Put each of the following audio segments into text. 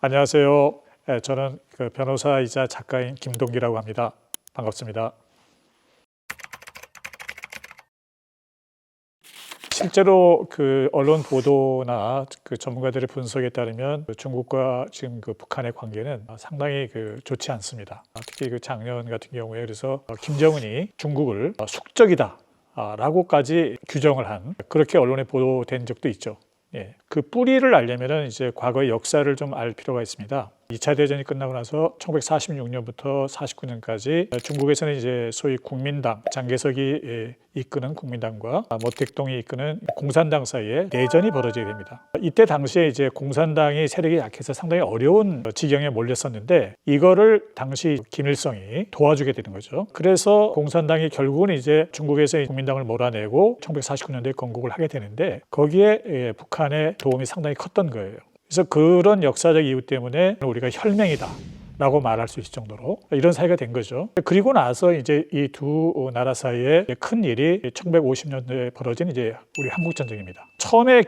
안녕하세요. 저는 변호사이자 작가인 김동기라고 합니다. 반갑습니다. 실제로 언론 보도나 전문가들의 분석에 따르면 중국과 지금 북한의 관계는 상당히 좋지 않습니다. 특히 작년 같은 경우에 그래서 김정은이 중국을 숙적이다 라고까지 규정을 한 그렇게 언론에 보도된 적도 있죠. 그 뿌리를 알려면 이제 과거의 역사를 좀 알 필요가 있습니다. 2차 대전이 끝나고 나서 1946년부터 49년까지 중국에서는 이제 소위 국민당, 장개석이 이끄는 국민당과 모택동이 이끄는 공산당 사이에 내전이 벌어지게 됩니다. 이때 당시에 이제 공산당이 세력이 약해서 상당히 어려운 지경에 몰렸었는데 이거를 당시 김일성이 도와주게 되는 거죠. 그래서 공산당이 결국은 이제 중국에서 국민당을 몰아내고 1949년도에 건국을 하게 되는데 거기에 북한의 도움이 상당히 컸던 거예요. 그래서 그런 역사적 이유 때문에 우리가 혈맹이다 라고 말할 수 있을 정도로 이런 사이가 된 거죠. 그리고 나서 이제 이 두 나라 사이에 큰 일이 1950년대에 벌어진 이제 우리 한국전쟁입니다. 처음에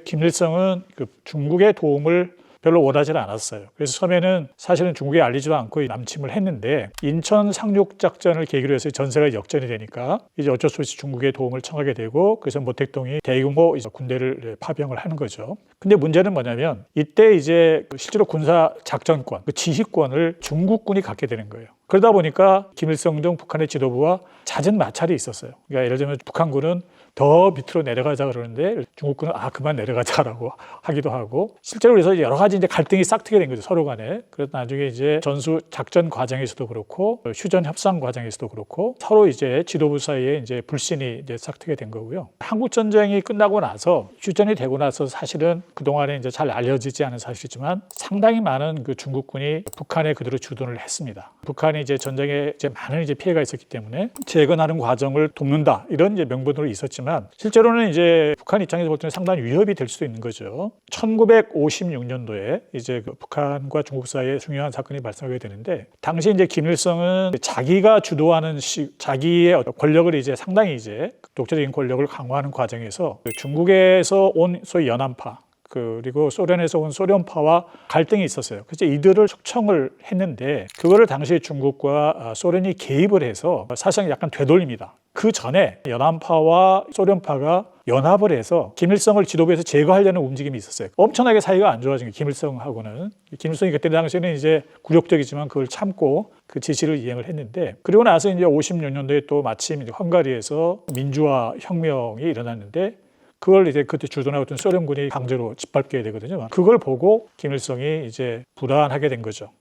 김일성은 중국의 도움을 별로 원하지는 않았어요. 그래서 처음에는 사실은 중국에 알리지도 않고 남침을 했는데 인천 상륙작전을 계기로 해서 전세가 역전이 되니까 이제 어쩔 수 없이 중국의 도움을 청하게 되고 그래서 모택동이 대규모 군대를 파병을 하는 거죠. 근데 문제는 뭐냐면 이때 이제 실제로 군사 작전권, 지휘권을 중국군이 갖게 되는 거예요. 그러다 보니까 김일성 등 북한의 지도부와 잦은 마찰이 있었어요. 그러니까 예를 들면 북한군은 더 밑으로 내려가자 그러는데 중국군은 그만 내려가자라고 하기도 하고 실제로 그래서 여러 가지 이제 갈등이 싹트게 된 거죠, 서로 간에. 그래서 나중에 이제 전수 작전 과정에서도 그렇고 휴전 협상 과정에서도 그렇고 서로 이제 지도부 사이에 이제 불신이 이제 싹트게 된 거고요. 한국 전쟁이 끝나고 나서 휴전이 되고 나서 사실은 그동안에 이제 잘 알려지지 않은 사실이지만 상당히 많은 중국군이 북한에 그대로 주둔을 했습니다. 북한이 이제 전쟁에 이제 많은 이제 피해가 있었기 때문에 재건하는 과정을 돕는다 이런 이제 명분으로 있었지만 실제로는 이제 북한 입장에서 볼 때는 상당히 위협이 될 수도 있는 거죠. 1956년도에 이제 북한과 중국 사이에 중요한 사건이 발생하게 되는데 당시 이제 김일성은 자기가 주도하는 자기의 권력을 이제 상당히 이제 독재적인 권력을 강화하는 과정에서 중국에서 온 소위 연안파 그리고 소련에서 온 소련파와 갈등이 있었어요. 그래서 이들을 숙청을 했는데 그거를 당시 중국과 소련이 개입을 해서 사실상 약간 되돌립니다. 그 전에 연안파와 소련파가 연합을 해서 김일성을 지도부에서 제거하려는 움직임이 있었어요. 엄청나게 사이가 안 좋아진 거예요, 김일성하고는. 김일성이 그때 당시에는 이제 굴욕적이지만 그걸 참고 그 지시를 이행을 했는데 그리고 나서 이제 56년도에 또 마침 이제 헝가리에서 민주화 혁명이 일어났는데 그걸 이제 그때 주둔하고 있던 소련군이 강제로 짓밟게 되거든요. 그걸 보고 김일성이 이제 불안하게 된 거죠.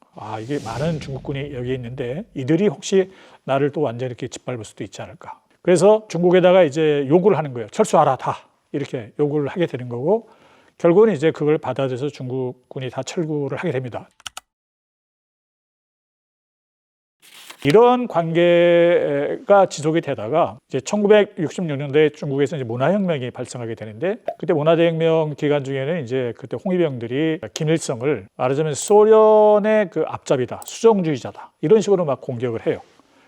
이게 많은 중국군이 여기 있는데 이들이 혹시 나를 또 완전히 이렇게 짓밟을 수도 있지 않을까. 그래서 중국에다가 이제 요구를 하는 거예요. 철수하라 다 이렇게 요구를 하게 되는 거고 결국은 이제 그걸 받아들여서 중국군이 다 철구를 하게 됩니다. 이런 관계가 지속이 되다가 이제 1966년도에 중국에서 이제 문화혁명이 발생하게 되는데 그때 문화대혁명 기간 중에는 이제 그때 홍위병들이 김일성을 말하자면 소련의 앞잡이다, 수정주의자다 이런 식으로 막 공격을 해요.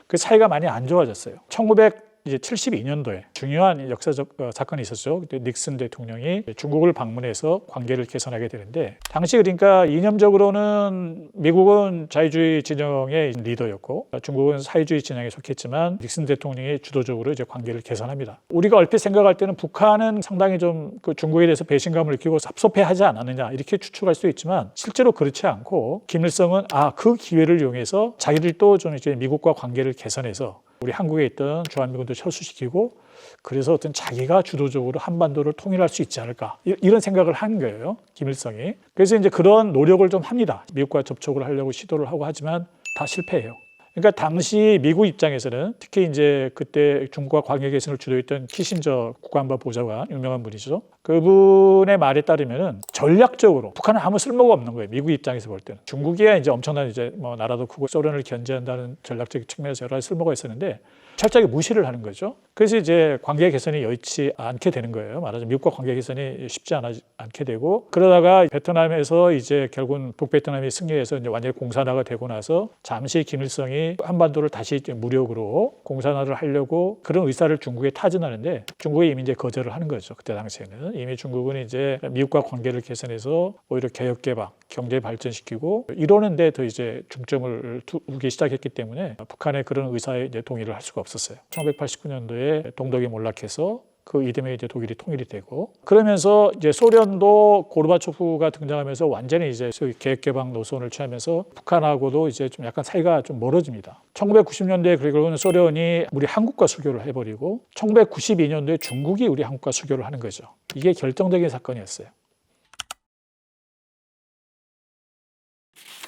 그 사이가 많이 안 좋아졌어요. 1972년도에 중요한 역사적 사건이 있었죠. 그때 닉슨 대통령이 중국을 방문해서 관계를 개선하게 되는데 당시 그러니까 이념적으로는 미국은 자유주의 진영의 리더였고 중국은 사회주의 진영에 속했지만 닉슨 대통령이 주도적으로 이제 관계를 개선합니다. 우리가 얼핏 생각할 때는 북한은 상당히 좀 중국에 대해서 배신감을 느끼고 섭섭해하지 않았느냐 이렇게 추측할 수 있지만 실제로 그렇지 않고 김일성은 그 기회를 이용해서 자기들도 좀 이제 미국과 관계를 개선해서 우리 한국에 있던 주한미군도 철수시키고 그래서 어떤 자기가 주도적으로 한반도를 통일할 수 있지 않을까 이런 생각을 한 거예요, 김일성이. 그래서 이제 그런 노력을 좀 합니다. 미국과 접촉을 하려고 시도를 하고 하지만 다 실패해요. 그러니까 당시 미국 입장에서는 특히 이제 그때 중국과 관계 개선을 주도했던 키신저 국가안보 보좌관 유명한 분이죠. 그분의 말에 따르면은 전략적으로 북한은 아무 쓸모가 없는 거예요. 미국 입장에서 볼 때는 중국이야 이제 엄청난 이제 나라도 크고 소련을 견제한다는 전략적 측면에서 여러 가지 쓸모가 있었는데 철저하게 무시를 하는 거죠. 그래서 이제 관계 개선이 여의치 않게 되는 거예요. 말하자면 미국과 관계 개선이 쉽지 않게 되고, 그러다가 베트남에서 이제 결국은 북베트남이 승리해서 이제 완전히 공산화가 되고 나서 잠시 김일성이 한반도를 다시 무력으로 공산화를 하려고 그런 의사를 중국에 타진하는데, 중국이 이미 이제 거절을 하는 거죠. 그때 당시에는 이미 중국은 이제 미국과 관계를 개선해서 오히려 개혁 개방, 경제 발전시키고 이러는데 더 이제 중점을 두기 시작했기 때문에 북한의 그런 의사에 이제 동의를 할 수가 없었어요. 1989년도에 동독이 몰락해서 그 이듬해 이제 독일이 통일이 되고, 그러면서 이제 소련도 고르바초프가 등장하면서 완전히 이제 소위 개혁 개방 노선을 취하면서 북한하고도 이제 좀 약간 사이가 좀 멀어집니다. 1990년대에 그리고는 소련이 우리 한국과 수교를 해버리고 1992년도에 중국이 우리 한국과 수교를 하는 거죠. 이게 결정적인 사건이었어요.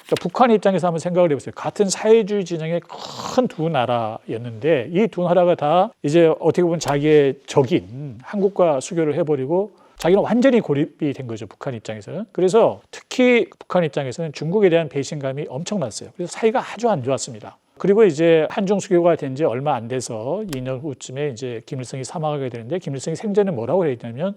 그러니까 북한 입장에서 한번 생각을 해보세요. 같은 사회주의 진영의 큰 두 나라였는데 이 두 나라가 다 이제 어떻게 보면 자기의 적인 한국과 수교를 해버리고 자기는 완전히 고립이 된 거죠. 북한 입장에서는. 그래서 특히 북한 입장에서는 중국에 대한 배신감이 엄청났어요. 그래서 사이가 아주 안 좋았습니다. 그리고 이제 한중 수교가 된 지 얼마 안 돼서 2년 후쯤에 이제 김일성이 사망하게 되는데, 김일성이 생전에 뭐라고 했냐면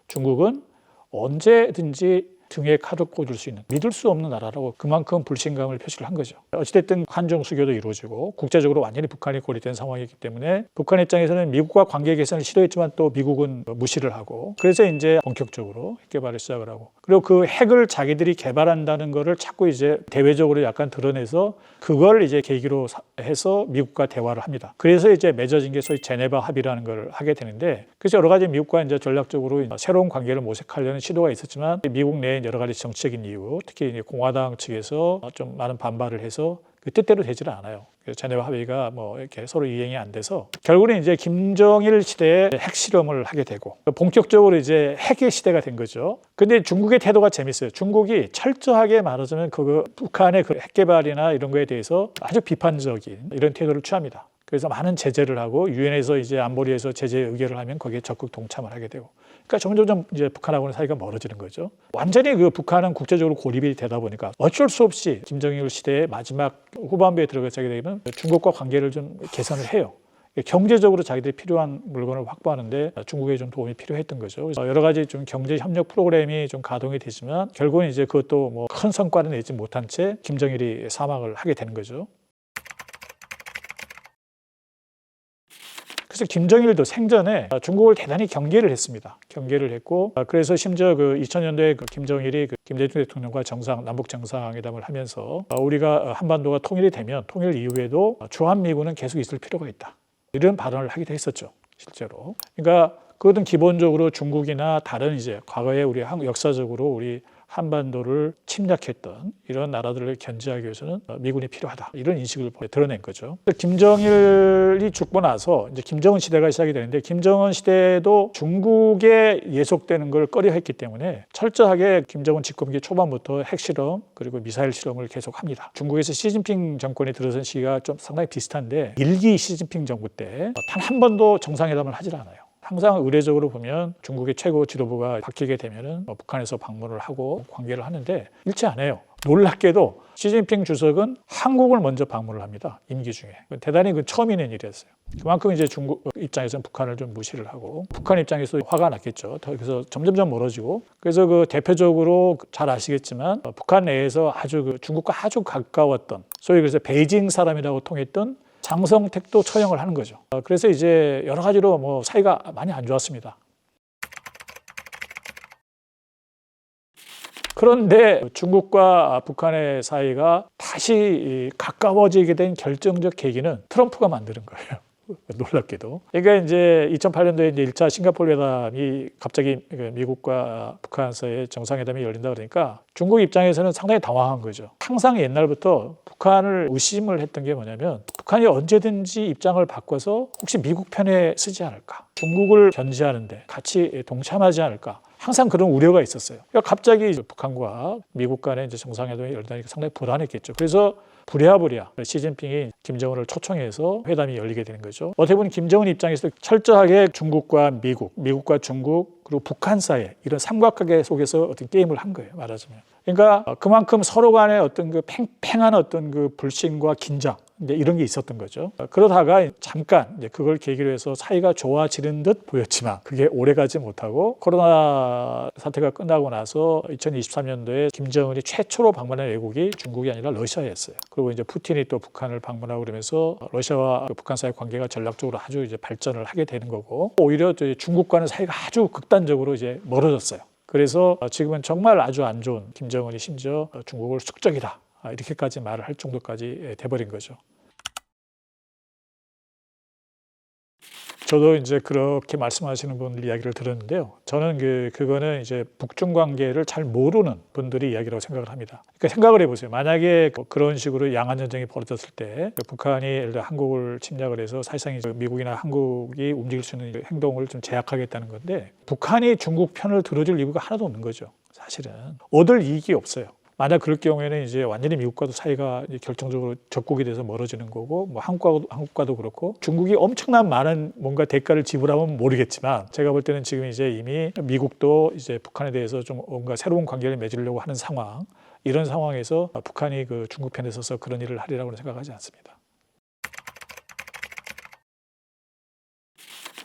중국은 언제든지 등에 칼을 꽂을 수 있는 믿을 수 없는 나라라고 그만큼 불신감을 표시를 한 거죠. 어찌됐든 한중 수교도 이루어지고 국제적으로 완전히 북한이 고립된 상황이기 때문에 북한 입장에서는 미국과 관계 개선을 시도했지만 또 미국은 무시를 하고, 그래서 이제 본격적으로 핵 개발을 시작을 하고, 그리고 그 핵을 자기들이 개발한다는 거를 자꾸 이제 대외적으로 약간 드러내서 그걸 이제 계기로 해서 미국과 대화를 합니다. 그래서 이제 맺어진 게 소위 제네바 합의라는 걸 하게 되는데, 그래서 여러 가지 미국과 이제 전략적으로 새로운 관계를 모색하려는 시도가 있었지만 미국 내에 여러 가지 정치적인 이유, 특히 공화당 측에서 좀 많은 반발을 해서 그 뜻대로 되지는 않아요. 그래서 제네바 합의가 뭐 이렇게 서로 이행이 안 돼서 결국은 이제 김정일 시대에 핵실험을 하게 되고 본격적으로 이제 핵의 시대가 된 거죠. 근데 중국의 태도가 재밌어요. 중국이 철저하게 말하자면 북한의 그 핵 개발이나 이런 거에 대해서 아주 비판적인 이런 태도를 취합니다. 그래서 많은 제재를 하고 유엔에서 이제 안보리에서 제재 의결을 하면 거기에 적극 동참을 하게 되고, 그러니까 점점 이제 북한하고는 사이가 멀어지는 거죠. 완전히 그 북한은 국제적으로 고립이 되다 보니까 어쩔 수 없이 김정일 시대의 마지막 후반부에 들어가게 되면 중국과 관계를 좀 개선을 해요. 경제적으로 자기들이 필요한 물건을 확보하는데 중국의 좀 도움이 필요했던 거죠. 그래서 여러 가지 좀 경제 협력 프로그램이 좀 가동이 되지만 결국은 이제 그것도 뭐 큰 성과를 내지 못한 채 김정일이 사망을 하게 되는 거죠. 그래서 김정일도 생전에 중국을 대단히 경계를 했습니다. 경계를 했고, 그래서 심지어 그 2000년도에 김정일이 김대중 대통령과 남북 정상회담을 하면서 우리가 한반도가 통일이 되면 통일 이후에도 주한미군은 계속 있을 필요가 있다, 이런 발언을 하기도 했었죠, 실제로. 그러니까 그것은 기본적으로 중국이나 다른 이제 과거에 우리 역사적으로 우리 한반도를 침략했던 이런 나라들을 견제하기 위해서는 미군이 필요하다, 이런 인식을 드러낸 거죠. 김정일이 죽고 나서 이제 김정은 시대가 시작이 되는데, 김정은 시대도 중국에 예속되는 걸 꺼려했기 때문에 철저하게 김정은 집권기 초반부터 핵실험 그리고 미사일 실험을 계속합니다. 중국에서 시진핑 정권이 들어선 시기가 좀 상당히 비슷한데, 1기 시진핑 정부 때 단 한 번도 정상회담을 하질 않아요. 항상 의례적으로 보면 중국의 최고 지도부가 바뀌게 되면은 북한에서 방문을 하고 관계를 하는데 일치 안 해요. 놀랍게도 시진핑 주석은 한국을 먼저 방문을 합니다. 임기 중에. 대단히 처음 있는 일이었어요. 그만큼 이제 중국 입장에서는 북한을 좀 무시를 하고, 북한 입장에서 화가 났겠죠. 그래서 점점점 멀어지고, 그래서 그 대표적으로 잘 아시겠지만 북한 내에서 아주 중국과 아주 가까웠던, 소위 그래서 베이징 사람이라고 통했던 장성택도 처형을 하는 거죠. 그래서 이제 여러 가지로 뭐 사이가 많이 안 좋았습니다. 그런데 중국과 북한의 사이가 다시 가까워지게 된 결정적 계기는 트럼프가 만드는 거예요. 놀랍게도. 그러니까 이제 2008년도에 이제 1차 싱가포르 회담이 갑자기 미국과 북한 사이에 정상회담이 열린다 그러니까 중국 입장에서는 상당히 당황한 거죠. 항상 옛날부터 북한을 의심을 했던 게 뭐냐면, 북한이 언제든지 입장을 바꿔서 혹시 미국 편에 쓰지 않을까, 중국을 견제하는데 같이 동참하지 않을까, 항상 그런 우려가 있었어요. 그러니까 갑자기 북한과 미국 간의 이제 정상회담이 열리니까 상당히 불안했겠죠. 그래서 부랴부랴 시진핑이 김정은을 초청해서 회담이 열리게 되는 거죠. 어떻게 보면 김정은 입장에서 철저하게 중국과 미국, 미국과 중국, 그리고 북한 사이에 이런 삼각관계 속에서 어떤 게임을 한 거예요, 말하자면. 그러니까 그만큼 서로 간의 어떤 그 팽팽한 어떤 그 불신과 긴장, 이제 이런 게 있었던 거죠. 그러다가 잠깐 이제 그걸 계기로 해서 사이가 좋아지는 듯 보였지만 그게 오래가지 못하고 코로나 사태가 끝나고 나서 2023년도에 김정은이 최초로 방문한 외국이 중국이 아니라 러시아였어요. 그리고 이제 푸틴이 또 북한을 방문하고 그러면서 러시아와 북한 사이 관계가 전략적으로 아주 이제 발전을 하게 되는 거고, 오히려 중국과는 사이가 아주 극단적으로 이제 멀어졌어요. 그래서 지금은 정말 아주 안 좋은, 김정은이 심지어 중국을 숙적이다 이렇게까지 말을 할 정도까지 돼버린 거죠. 저도 이제 그렇게 말씀하시는 분들 이야기를 들었는데요. 저는 그거는 이제 북중 관계를 잘 모르는 분들의 이야기라고 생각을 합니다. 그러니까 생각을 해보세요. 만약에 그런 식으로 양안 전쟁이 벌어졌을 때 북한이 예를 들어 한국을 침략을 해서 사실상 이제 미국이나 한국이 움직일 수 있는 행동을 좀 제약하겠다는 건데, 북한이 중국 편을 들어줄 이유가 하나도 없는 거죠. 사실은 얻을 이익이 없어요. 만약 그럴 경우에는 이제 완전히 미국과도 사이가 결정적으로 적국이 돼서 멀어지는 거고, 뭐 한국과도 그렇고, 중국이 엄청난 많은 뭔가 대가를 지불하면 모르겠지만, 제가 볼 때는 지금 이제 이미 미국도 이제 북한에 대해서 좀 뭔가 새로운 관계를 맺으려고 하는 상황, 이런 상황에서 북한이 그 중국 편에 서서 그런 일을 하리라고는 생각하지 않습니다.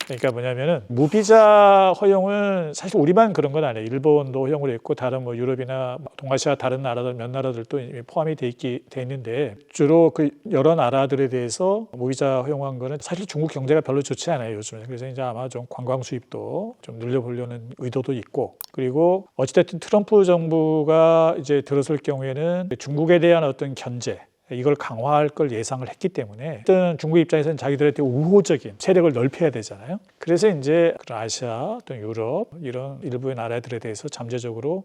그러니까 뭐냐면은 무비자 허용은 사실 우리만 그런 건 아니에요. 일본도 허용을 했고 다른 뭐 유럽이나 동아시아 다른 나라들 몇 나라들도 이미 포함이 돼 있는데, 주로 그 여러 나라들에 대해서 무비자 허용한 거는 사실 중국 경제가 별로 좋지 않아요, 요즘에. 그래서 이제 아마 좀 관광 수입도 좀 늘려보려는 의도도 있고, 그리고 어찌됐든 트럼프 정부가 이제 들어설 경우에는 중국에 대한 어떤 견제, 이걸 강화할 걸 예상을 했기 때문에, 일단 중국 입장에서는 자기들한테 우호적인 세력을 넓혀야 되잖아요. 그래서 이제 그런 아시아 또는 유럽 이런 일부의 나라들에 대해서 잠재적으로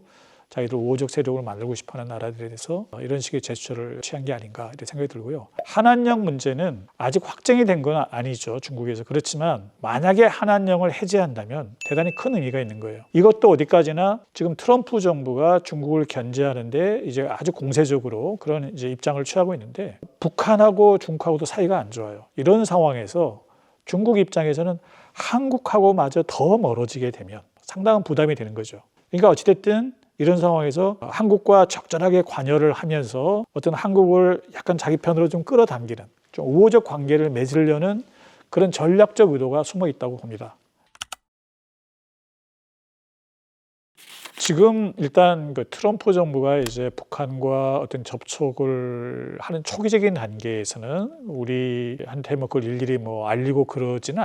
자기들 우호적 세력을 만들고 싶어하는 나라들에 대해서 이런 식의 제스처를 취한 게 아닌가 이렇게 생각이 들고요. 한한령 문제는 아직 확정이 된 건 아니죠, 중국에서. 그렇지만 만약에 한한령을 해제한다면 대단히 큰 의미가 있는 거예요. 이것도 어디까지나 지금 트럼프 정부가 중국을 견제하는데 이제 아주 공세적으로 그런 이제 입장을 취하고 있는데, 북한하고 중국하고도 사이가 안 좋아요. 이런 상황에서 중국 입장에서는 한국하고마저 더 멀어지게 되면 상당한 부담이 되는 거죠. 그러니까 어찌됐든 이런 상황에서 한국과 적절하게 관여를 하면서 어떤 한국을 약간 자기 편으로 좀 끌어당기는, 좀 우호적 관계를 맺으려는 그런 전략적 의도가 숨어 있다고 봅니다. 지금 일단 그 트럼프 정부가 이제 북한과 어떤 접촉을 하는 초기적인 단계에서는 우리한테 뭐 그걸 일일이 뭐 알리고 그러지는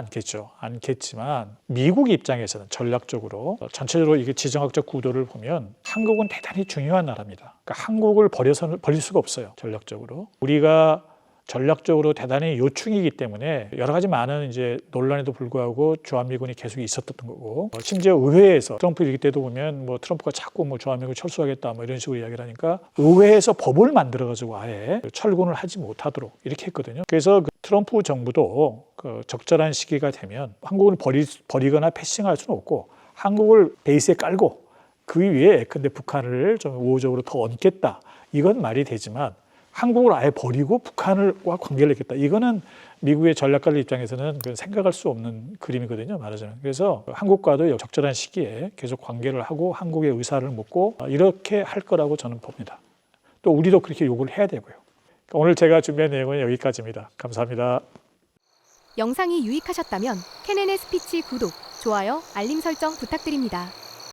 않겠지만, 미국 입장에서는 전략적으로 전체적으로 이게 지정학적 구도를 보면 한국은 대단히 중요한 나라입니다. 그러니까 한국을 버릴 수가 없어요, 전략적으로. 우리가 전략적으로 대단히 요충이기 때문에 여러 가지 많은 이제 논란에도 불구하고 주한미군이 계속 있었던 거고, 심지어 의회에서 트럼프 일기 때도 보면 뭐 트럼프가 자꾸 뭐 주한미군 철수하겠다 뭐 이런 식으로 이야기를 하니까 의회에서 법을 만들어가지고 아예 철군을 하지 못하도록 이렇게 했거든요. 그래서 그 트럼프 정부도 그 적절한 시기가 되면 한국을 버리거나 패싱할 수는 없고, 한국을 베이스에 깔고 그 위에 근데 북한을 좀 우호적으로 더 얹겠다, 이건 말이 되지만 한국을 아예 버리고 북한과 관계를 맺겠다, 이거는 미국의 전략가들 입장에서는 생각할 수 없는 그림이거든요, 말하자면. 그래서 한국과도 적절한 시기에 계속 관계를 하고 한국의 의사를 묻고 이렇게 할 거라고 저는 봅니다. 또 우리도 그렇게 요구를 해야 되고요. 오늘 제가 준비한 내용은 여기까지입니다. 감사합니다. 영상이 유익하셨다면 KNN 스피치 구독, 좋아요, 알림 설정 부탁드립니다.